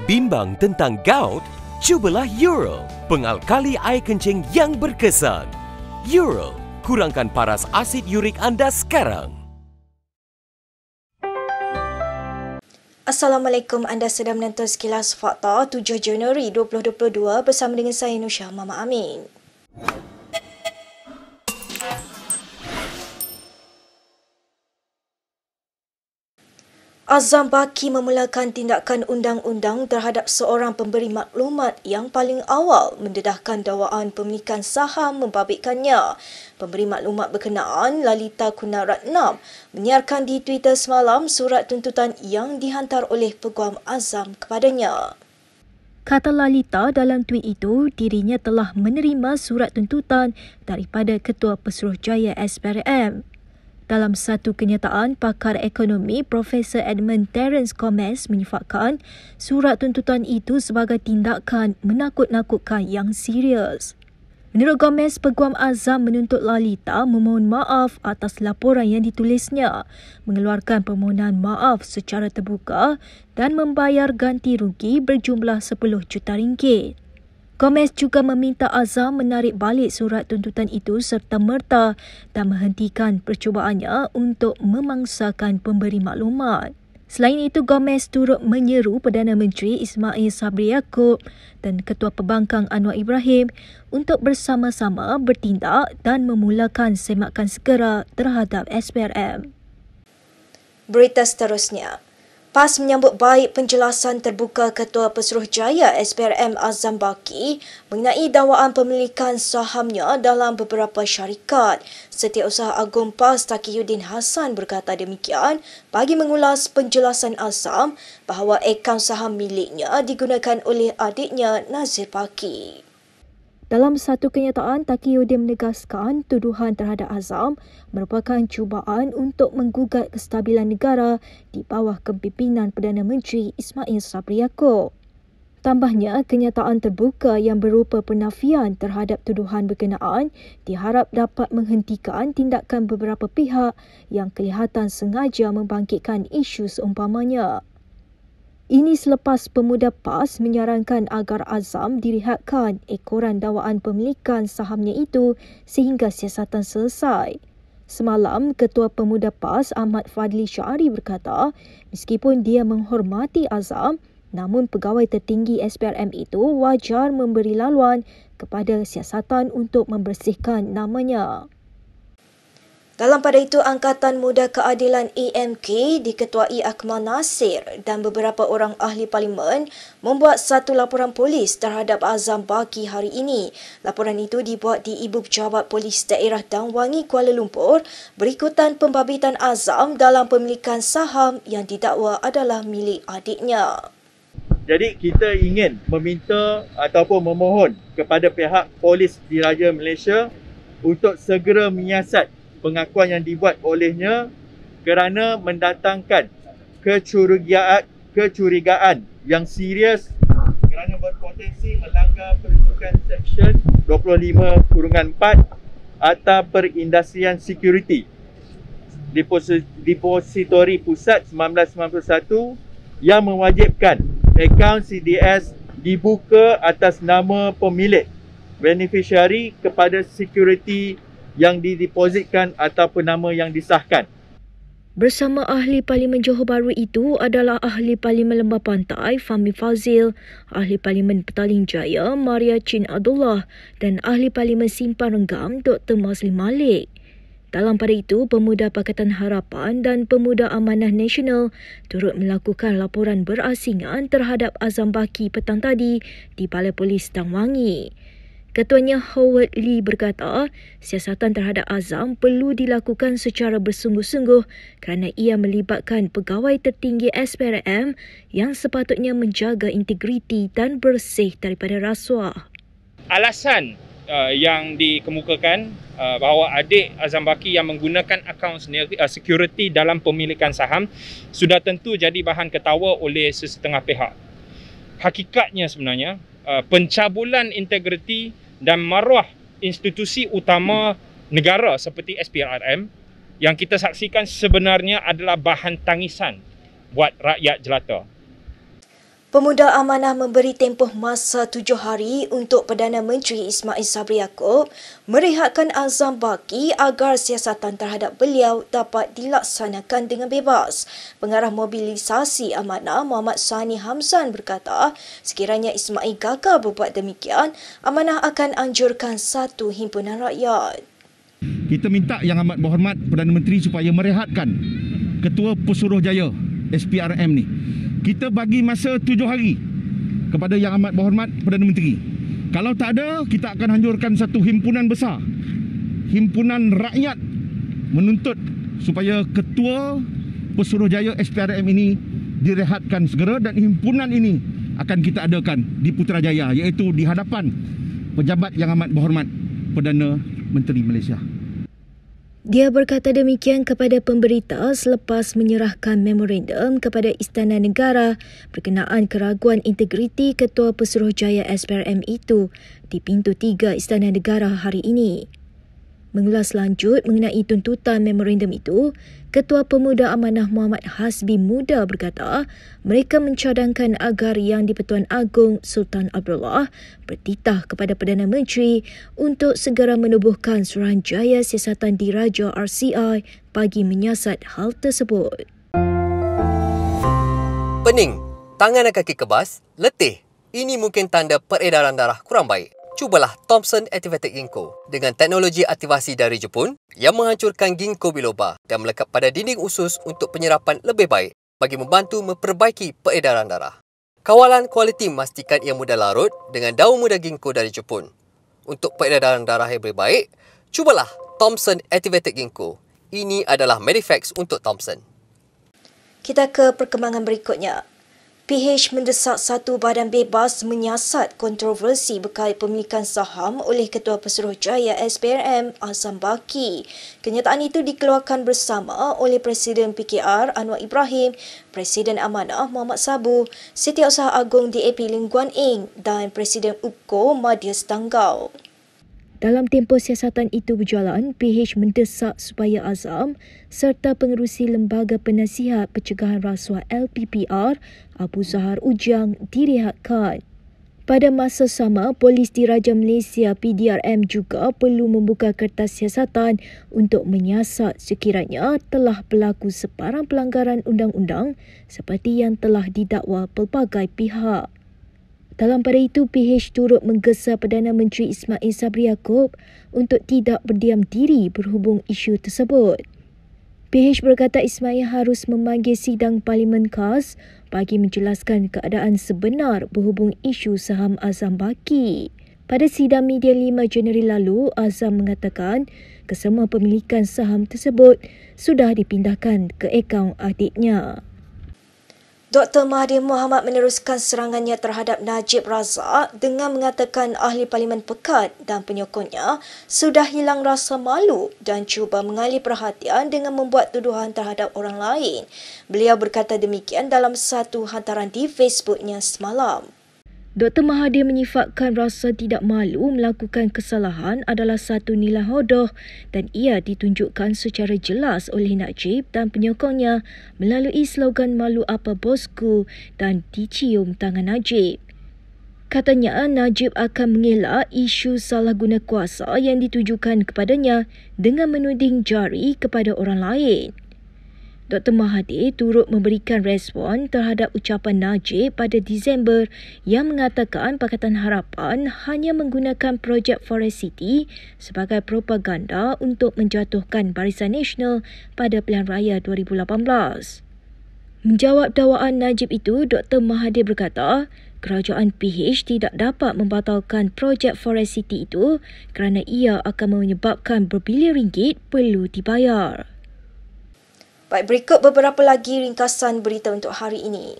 Bimbang tentang gout? Cubalah Eural, pengalkali air kencing yang berkesan. Eural, kurangkan paras asid urik anda sekarang. Assalamualaikum, anda sedang menonton Sekilas Fakta 7 Januari 2022 bersama dengan saya Nusha Mama Amin. Azam Baki memulakan tindakan undang-undang terhadap seorang pemberi maklumat yang paling awal mendedahkan dakwaan pemilikan saham membabitkannya. Pemberi maklumat berkenaan, Lalita Kunaratnam, menyiarkan di Twitter semalam surat tuntutan yang dihantar oleh Peguam Azam kepadanya. Kata Lalita dalam tweet itu, dirinya telah menerima surat tuntutan daripada Ketua Pesuruhjaya SPRM. Dalam satu kenyataan, pakar ekonomi Profesor Edmund Terence Gomez menyifatkan surat tuntutan itu sebagai tindakan menakut-nakutkan yang serius. Menurut Gomez, Peguam Azam menuntut Lalita memohon maaf atas laporan yang ditulisnya, mengeluarkan permohonan maaf secara terbuka dan membayar ganti rugi berjumlah 10 juta ringgit. Gomez juga meminta Azam menarik balik surat tuntutan itu serta-merta dan menghentikan percubaannya untuk memangsakan pemberi maklumat. Selain itu, Gomez turut menyeru Perdana Menteri Ismail Sabri Yaakob dan Ketua Perbankan Anwar Ibrahim untuk bersama-sama bertindak dan memulakan semakan segera terhadap SPRM. Berita seterusnya. PAS menyambut baik penjelasan terbuka Ketua Pesuruhjaya SPRM Azam Baki mengenai dakwaan pemilikan sahamnya dalam beberapa syarikat. Setiausaha Agung PAS Taqiyuddin Hassan berkata demikian bagi mengulas penjelasan Azam bahawa akaun saham miliknya digunakan oleh adiknya Nazir Baki. Dalam satu kenyataan, Taqiyuddin menegaskan tuduhan terhadap Azam merupakan cubaan untuk menggugat kestabilan negara di bawah kepimpinan Perdana Menteri Ismail Sabri Yaakob. Tambahnya, kenyataan terbuka yang berupa penafian terhadap tuduhan berkenaan diharap dapat menghentikan tindakan beberapa pihak yang kelihatan sengaja membangkitkan isu seumpamanya. Ini selepas pemuda PAS menyarankan agar Azam direhatkan ekoran dakwaan pemilikan sahamnya itu sehingga siasatan selesai. Semalam, Ketua Pemuda PAS Ahmad Fadli Syari berkata, meskipun dia menghormati Azam, namun pegawai tertinggi SPRM itu wajar memberi laluan kepada siasatan untuk membersihkan namanya. Dalam pada itu, Angkatan Muda Keadilan AMK diketuai Akmal Nasir dan beberapa orang ahli parlimen membuat satu laporan polis terhadap Azam Baki hari ini. Laporan itu dibuat di Ibu Pejabat Polis Daerah Dang Wangi, Kuala Lumpur berikutan pembabitan Azam dalam pemilikan saham yang didakwa adalah milik adiknya. Jadi kita ingin meminta ataupun memohon kepada pihak Polis Diraja Malaysia untuk segera menyiasat pengakuan yang dibuat olehnya kerana mendatangkan kecurigaan yang serius kerana berpotensi melanggar peruntukan Seksyen 25/4 Akta Perindustrian Security Depository Pusat 1991 yang mewajibkan akaun CDS dibuka atas nama pemilik beneficiary kepada security yang didepositkan ataupun nama yang disahkan. Bersama Ahli Parlimen Johor Bahru itu adalah Ahli Parlimen Lembah Pantai Fahmi Fazil, Ahli Parlimen Petaling Jaya Maria Chin Abdullah dan Ahli Parlimen Simpang Renggam Dr. Mazlim Malik. Dalam pada itu, Pemuda Pakatan Harapan dan Pemuda Amanah Nasional turut melakukan laporan berasingan terhadap Azam Baki petang tadi di Balai Polis Dang Wangi. Ketuanya Howard Lee berkata, siasatan terhadap Azam perlu dilakukan secara bersungguh-sungguh kerana ia melibatkan pegawai tertinggi SPRM yang sepatutnya menjaga integriti dan bersih daripada rasuah. Alasan yang dikemukakan bahawa adik Azam Baki yang menggunakan akaun security dalam pemilikan saham sudah tentu jadi bahan ketawa oleh sesetengah pihak. Hakikatnya sebenarnya pencabulan integriti dan maruah institusi utama negara seperti SPRM yang kita saksikan sebenarnya adalah bahan tangisan buat rakyat jelata. Pemuda Amanah memberi tempoh masa 7 hari untuk Perdana Menteri Ismail Sabri Yaakob merehatkan Azam Baki agar siasatan terhadap beliau dapat dilaksanakan dengan bebas. Pengarah mobilisasi Amanah Muhammad Sani Hamzan berkata, sekiranya Ismail gagal berbuat demikian, Amanah akan anjurkan satu himpunan rakyat. Kita minta Yang Amat Berhormat Perdana Menteri supaya merehatkan Ketua Pesuruhjaya SPRM ni. Kita bagi masa 7 hari kepada Yang Amat Berhormat Perdana Menteri. Kalau tak ada, kita akan anjurkan satu himpunan besar, himpunan rakyat, menuntut supaya Ketua Pesuruhjaya SPRM ini direhatkan segera, dan himpunan ini akan kita adakan di Putrajaya, iaitu di hadapan pejabat Yang Amat Berhormat Perdana Menteri Malaysia. Dia berkata demikian kepada pemberita selepas menyerahkan memorandum kepada Istana Negara berkenaan keraguan integriti Ketua Pesuruhjaya SPRM itu di pintu 3 Istana Negara hari ini. Mengulas lanjut mengenai tuntutan memorandum itu, Ketua Pemuda Amanah Muhammad Hasbi Muda berkata mereka mencadangkan agar Yang di-Pertuan Agong Sultan Abdullah bertitah kepada Perdana Menteri untuk segera menubuhkan Suruhanjaya Siasatan Diraja RCI bagi menyiasat hal tersebut. Pening, tangan dan kaki kebas, letih. Ini mungkin tanda peredaran darah kurang baik. Cubalah Thomson Activated Ginkgo dengan teknologi aktivasi dari Jepun yang menghancurkan ginkgo biloba dan melekat pada dinding usus untuk penyerapan lebih baik bagi membantu memperbaiki peredaran darah. Kawalan kualiti memastikan ia mudah larut dengan daun muda ginkgo dari Jepun. Untuk peredaran darah yang lebih baik, cubalah Thomson Activated Ginkgo. Ini adalah Medifax untuk Thomson. Kita ke perkembangan berikutnya. PH mendesak satu badan bebas menyiasat kontroversi berkait pemilikan saham oleh Ketua Pesuruhjaya SPRM Azam Baki. Kenyataan itu dikeluarkan bersama oleh Presiden PKR Anwar Ibrahim, Presiden Amanah Muhammad Sabu, Setiausaha Agung DAP Lim Guan Eng dan Presiden UPKO Madius Tanggau. Dalam tempoh siasatan itu berjalan, PH mendesak supaya Azam serta pengerusi Lembaga Penasihat Pencegahan Rasuah LPPR Abu Zahar Ujang direhatkan. Pada masa sama, Polis Diraja Malaysia PDRM juga perlu membuka kertas siasatan untuk menyiasat sekiranya telah berlaku sebarang pelanggaran undang-undang seperti yang telah didakwa pelbagai pihak. Dalam pada itu, PH turut menggesa Perdana Menteri Ismail Sabri Yaakob untuk tidak berdiam diri berhubung isu tersebut. PH berkata Ismail harus memanggil sidang Parlimen KAS bagi menjelaskan keadaan sebenar berhubung isu saham Azam Baki. Pada sidang media 5 Januari lalu, Azam mengatakan kesemua pemilikan saham tersebut sudah dipindahkan ke akaun adiknya. Dr. Mahathir Mohamad meneruskan serangannya terhadap Najib Razak dengan mengatakan ahli Parlimen Pekat dan penyokongnya sudah hilang rasa malu dan cuba mengalih perhatian dengan membuat tuduhan terhadap orang lain. Beliau berkata demikian dalam satu hantaran di Facebooknya semalam. Dr. Mahathir menyifatkan rasa tidak malu melakukan kesalahan adalah satu nilai hodoh dan ia ditunjukkan secara jelas oleh Najib dan penyokongnya melalui slogan malu apa bosku dan dicium tangan Najib. Katanya Najib akan mengelak isu salah guna kuasa yang ditujukan kepadanya dengan menuding jari kepada orang lain. Dr. Mahathir turut memberikan respon terhadap ucapan Najib pada Disember yang mengatakan Pakatan Harapan hanya menggunakan projek Forest City sebagai propaganda untuk menjatuhkan Barisan Nasional pada pilihan raya 2018. Menjawab dakwaan Najib itu, Dr. Mahathir berkata, kerajaan PH tidak dapat membatalkan projek Forest City itu kerana ia akan menyebabkan berbilion ringgit perlu dibayar. Baik, berikut beberapa lagi ringkasan berita untuk hari ini.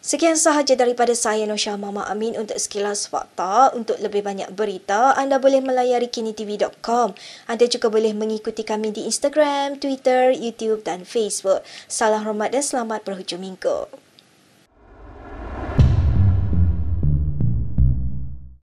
Sekian Sekian sahaja daripada saya Nosha Mama Amin untuk sekilas fakta. Untuk lebih banyak berita, anda boleh melayari kinitv.com. Anda juga boleh mengikuti kami di Instagram, Twitter, YouTube dan Facebook. Salam hormat dan selamat berhujung minggu.